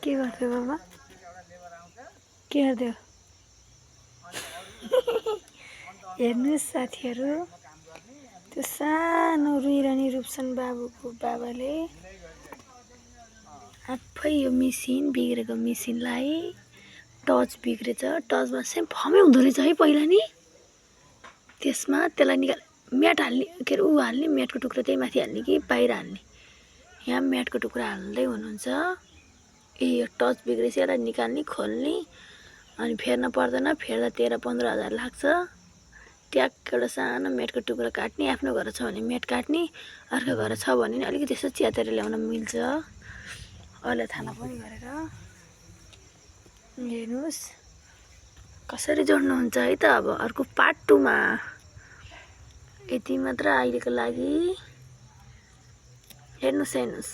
के गर्थ्यो बाबा के गर्थ्यो हेर्नुहोस् साथीहरू त्यो सानो रुइरहने रूपसन बाबुको बाबाले आफै यो मेसिन बिग्रेको मेसिनलाई टच बिग्रेछ टचमा सेम फमै हुँदो रहेछ है पहिला नि त्यसमा त्यसलाई निकाल म्याट हाल्ने के अरे ऊ हाल्ने म्याटको टुक्रा त्यही माथि हाल्ने कि बाहिर हाल्ने यहाँ म्याटको टुक्रा हाल्दै हुनुहुन्छ ए यो टच बिग्रेछ यसलाई निकाल्ने खोल्ने अनि फेर्न पर्दैन फेर्दा 13-15 हजार लाग्छ ट्याक एउटा सानो म्याटको टुक्रा काट्ने आफ्नो घर छ भने म्याट काट्ने अर्को घर छ भने नि अलिकति यसो च्यातेर ल्याउन मिल्छ अहिले थाहा पनि गरेर हेर्नुहोस् कसरी जोड्नुहुन्छ है त अब अर्को पार्ट 2 मा यति मात्र अहिलेको लागि हेर्नुहोस्